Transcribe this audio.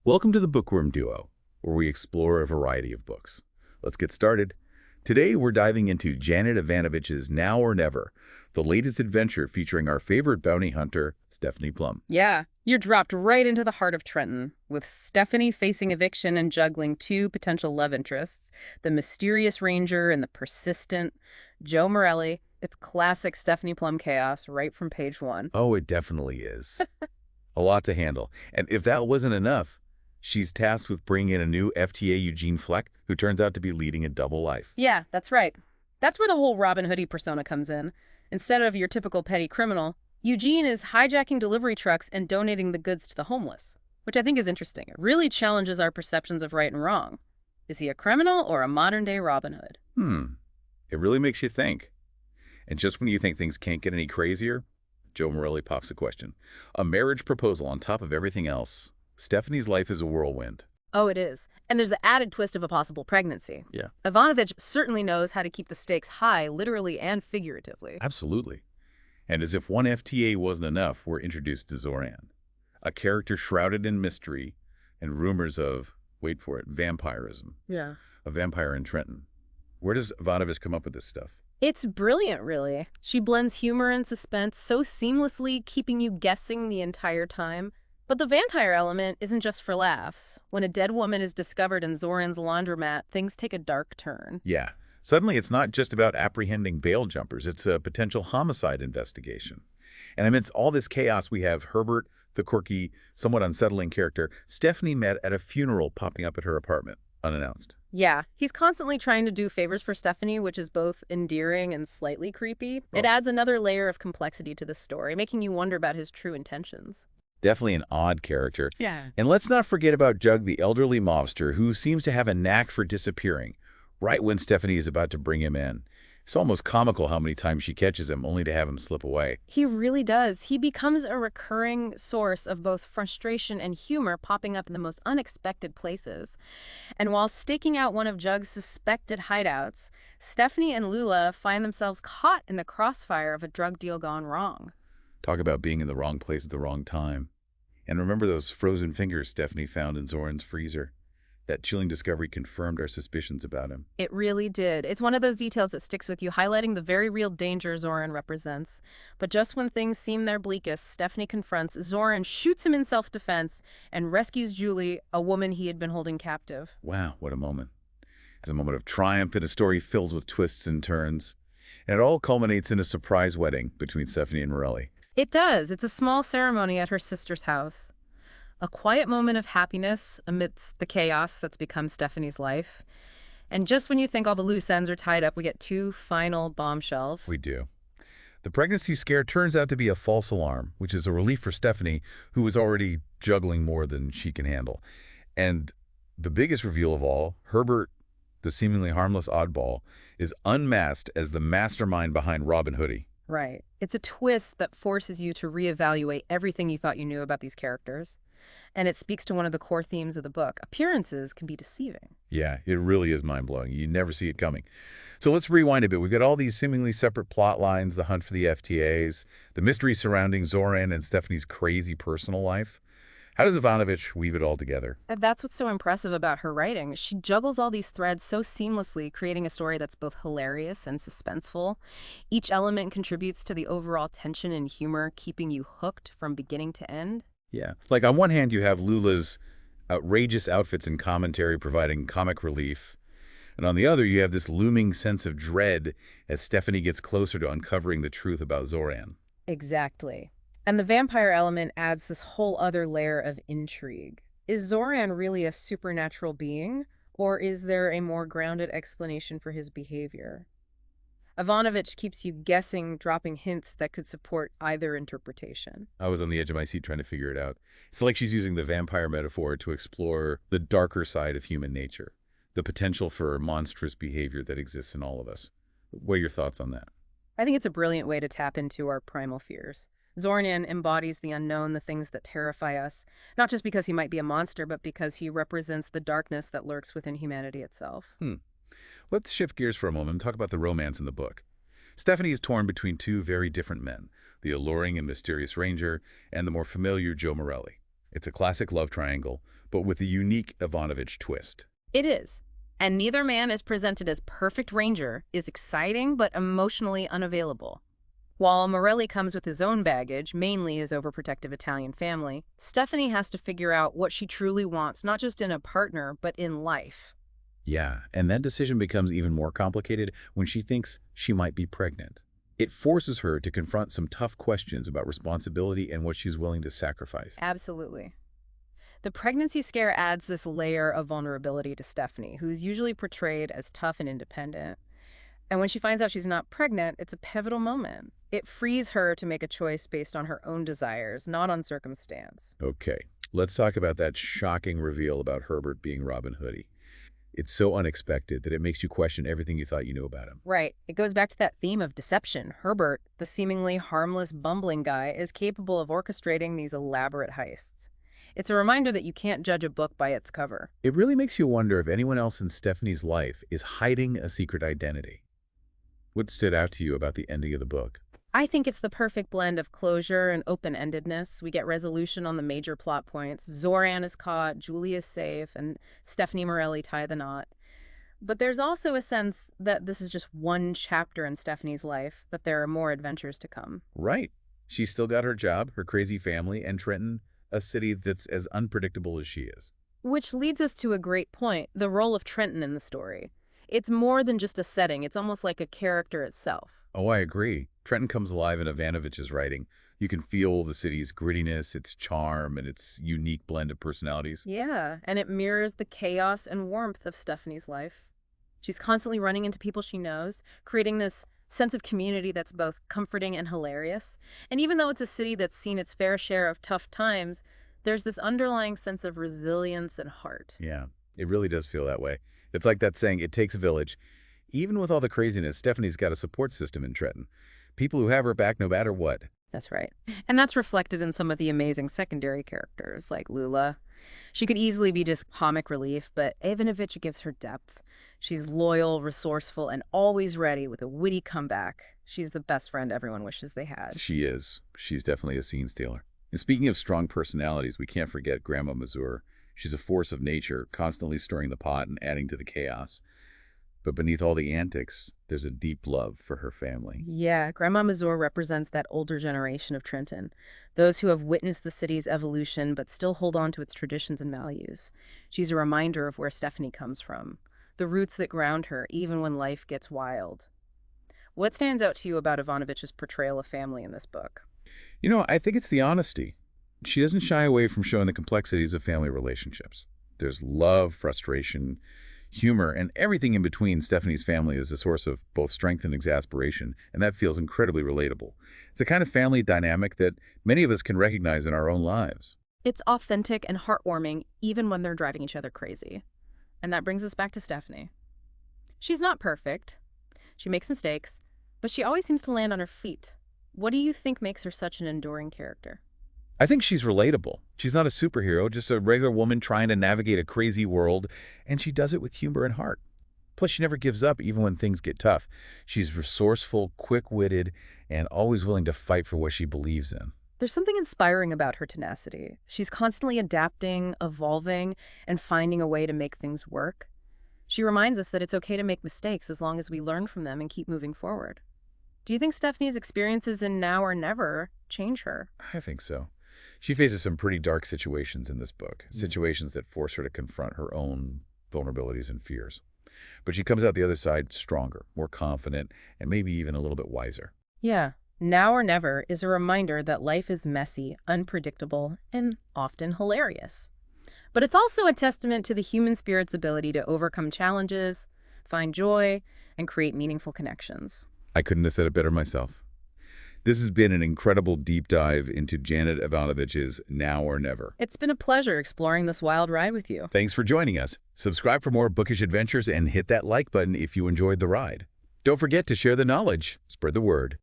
Welcome to the Bookworm Duo, where we explore a variety of books. Let's get started. Today, we're diving into Janet Evanovich's Now or Never, the latest adventure featuring our favorite bounty hunter, Stephanie Plum. Yeah, you're dropped right into the heart of Trenton, with Stephanie facing eviction and juggling two potential love interests, the mysterious ranger and the persistent Joe Morelli. It's classic Stephanie Plum chaos right from page one. Oh, it definitely is. A lot to handle. And if that wasn't enough, she's tasked with bringing in a new FTA Eugene Fleck, who turns out to be leading a double life. Yeah, that's right. That's where the whole Robin Hoodie persona comes in. Instead of your typical petty criminal, Eugene is hijacking delivery trucks and donating the goods to the homeless, which I think is interesting. It really challenges our perceptions of right and wrong. Is he a criminal or a modern-day Robin Hood? It really makes you think. And just when you think things can't get any crazier, Joe Morelli pops a question. A marriage proposal on top of everything else. Stephanie's life is a whirlwind. Oh, it is. And there's the added twist of a possible pregnancy. Yeah. Ivanovich certainly knows how to keep the stakes high, literally and figuratively. Absolutely. And as if one FTA wasn't enough, we're introduced to Zoran, a character shrouded in mystery and rumors of, wait for it, vampirism. Yeah. A vampire in Trenton. Where does Ivanovich come up with this stuff? It's brilliant, really. She blends humor and suspense so seamlessly, keeping you guessing the entire time. But the vampire element isn't just for laughs. When a dead woman is discovered in Zoran's laundromat, things take a dark turn. Yeah. Suddenly, it's not just about apprehending bail jumpers. It's a potential homicide investigation. And amidst all this chaos, we have Herbert, the quirky, somewhat unsettling character, Stephanie met at a funeral popping up at her apartment, unannounced. Yeah, he's constantly trying to do favors for Stephanie, which is both endearing and slightly creepy. Oh. It adds another layer of complexity to the story, making you wonder about his true intentions. Definitely an odd character. Yeah. And let's not forget about Jug, the elderly mobster, who seems to have a knack for disappearing right when Stephanie is about to bring him in. It's almost comical how many times she catches him, only to have him slip away. He really does. He becomes a recurring source of both frustration and humor, popping up in the most unexpected places. And while staking out one of Jug's suspected hideouts, Stephanie and Lula find themselves caught in the crossfire of a drug deal gone wrong. Talk about being in the wrong place at the wrong time. And remember those frozen fingers Stephanie found in Zoran's freezer? That chilling discovery confirmed our suspicions about him. It really did. It's one of those details that sticks with you, highlighting the very real danger Zoran represents. But just when things seem their bleakest, Stephanie confronts Zoran, shoots him in self-defense, and rescues Julie, a woman he had been holding captive. Wow, what a moment. It's a moment of triumph in a story filled with twists and turns. And it all culminates in a surprise wedding between Stephanie and Morelli. It does. It's a small ceremony at her sister's house. A quiet moment of happiness amidst the chaos that's become Stephanie's life. And just when you think all the loose ends are tied up, we get two final bombshells. We do. The pregnancy scare turns out to be a false alarm, which is a relief for Stephanie, who is already juggling more than she can handle. And the biggest reveal of all, Herbert, the seemingly harmless oddball, is unmasked as the mastermind behind Robin Hoodie. Right. It's a twist that forces you to reevaluate everything you thought you knew about these characters. And it speaks to one of the core themes of the book. Appearances can be deceiving. Yeah, it really is mind-blowing. You never see it coming. So let's rewind a bit. We've got all these seemingly separate plot lines, the hunt for the FTAs, the mystery surrounding Zoran and Stephanie's crazy personal life. How does Ivanovich weave it all together? And that's what's so impressive about her writing. She juggles all these threads so seamlessly, creating a story that's both hilarious and suspenseful. Each element contributes to the overall tension and humor, keeping you hooked from beginning to end. Yeah. Like on one hand, you have Lula's outrageous outfits and commentary providing comic relief. And on the other, you have this looming sense of dread as Stephanie gets closer to uncovering the truth about Zoran. Exactly. And the vampire element adds this whole other layer of intrigue. Is Zoran really a supernatural being, or is there a more grounded explanation for his behavior? Ivanovich keeps you guessing, dropping hints that could support either interpretation. I was on the edge of my seat trying to figure it out. It's like she's using the vampire metaphor to explore the darker side of human nature, the potential for monstrous behavior that exists in all of us. What are your thoughts on that? I think it's a brilliant way to tap into our primal fears. Zoran embodies the unknown, the things that terrify us, not just because he might be a monster, but because he represents the darkness that lurks within humanity itself. Let's shift gears for a moment and talk about the romance in the book. Stephanie is torn between two very different men, the alluring and mysterious ranger and the more familiar Joe Morelli. It's a classic love triangle, but with a unique Evanovich twist. It is. And neither man is presented as perfect ranger, is exciting but emotionally unavailable. While Morelli comes with his own baggage, mainly his overprotective Italian family, Stephanie has to figure out what she truly wants, not just in a partner, but in life. Yeah, and that decision becomes even more complicated when she thinks she might be pregnant. It forces her to confront some tough questions about responsibility and what she's willing to sacrifice. Absolutely. The pregnancy scare adds this layer of vulnerability to Stephanie, who's usually portrayed as tough and independent. And when she finds out she's not pregnant, it's a pivotal moment. It frees her to make a choice based on her own desires, not on circumstance. Okay, let's talk about that shocking reveal about Herbert being Robin Hoodie. It's so unexpected that it makes you question everything you thought you knew about him. Right. It goes back to that theme of deception. Herbert, the seemingly harmless, bumbling guy, is capable of orchestrating these elaborate heists. It's a reminder that you can't judge a book by its cover. It really makes you wonder if anyone else in Stephanie's life is hiding a secret identity. What stood out to you about the ending of the book? I think it's the perfect blend of closure and open-endedness. We get resolution on the major plot points. Zoran is caught, Julie is safe, and Stephanie Morelli tie the knot. But there's also a sense that this is just one chapter in Stephanie's life, that there are more adventures to come. Right. She's still got her job, her crazy family, and Trenton, a city that's as unpredictable as she is. Which leads us to a great point, the role of Trenton in the story. It's more than just a setting, it's almost like a character itself. Oh, I agree. Trenton comes alive in Ivanovich's writing. You can feel the city's grittiness, its charm, and its unique blend of personalities. Yeah, and it mirrors the chaos and warmth of Stephanie's life. She's constantly running into people she knows, creating this sense of community that's both comforting and hilarious. And even though it's a city that's seen its fair share of tough times, there's this underlying sense of resilience and heart. Yeah, it really does feel that way. It's like that saying, it takes a village. Even with all the craziness, Stephanie's got a support system in Trenton. People who have her back no matter what. That's right. And that's reflected in some of the amazing secondary characters, like Lula. She could easily be just comic relief, but Evanovich gives her depth. She's loyal, resourceful, and always ready with a witty comeback. She's the best friend everyone wishes they had. She is. She's definitely a scene stealer. And speaking of strong personalities, we can't forget Grandma Mazur. She's a force of nature, constantly stirring the pot and adding to the chaos. But beneath all the antics, there's a deep love for her family. Yeah, Grandma Mazur represents that older generation of Trenton, those who have witnessed the city's evolution but still hold on to its traditions and values. She's a reminder of where Stephanie comes from, the roots that ground her even when life gets wild. What stands out to you about Ivanovich's portrayal of family in this book? You know, I think it's the honesty. She doesn't shy away from showing the complexities of family relationships. There's love, frustration, humor, and everything in between. Stephanie's family is a source of both strength and exasperation, and that feels incredibly relatable. It's a kind of family dynamic that many of us can recognize in our own lives. It's authentic and heartwarming even when they're driving each other crazy. And that brings us back to Stephanie. She's not perfect. She makes mistakes, but she always seems to land on her feet. What do you think makes her such an enduring character? I think she's relatable. She's not a superhero, just a regular woman trying to navigate a crazy world, and she does it with humor and heart. Plus, she never gives up even when things get tough. She's resourceful, quick-witted, and always willing to fight for what she believes in. There's something inspiring about her tenacity. She's constantly adapting, evolving, and finding a way to make things work. She reminds us that it's okay to make mistakes as long as we learn from them and keep moving forward. Do you think Stephanie's experiences in Now or Never change her? I think so. She faces some pretty dark situations in this book, situations that force her to confront her own vulnerabilities and fears. But she comes out the other side stronger, more confident, and maybe even a little bit wiser. Yeah. Now or Never is a reminder that life is messy, unpredictable, and often hilarious. But it's also a testament to the human spirit's ability to overcome challenges, find joy, and create meaningful connections. I couldn't have said it better myself. This has been an incredible deep dive into Janet Evanovich's Now or Never. It's been a pleasure exploring this wild ride with you. Thanks for joining us. Subscribe for more bookish adventures and hit that like button if you enjoyed the ride. Don't forget to share the knowledge. Spread the word.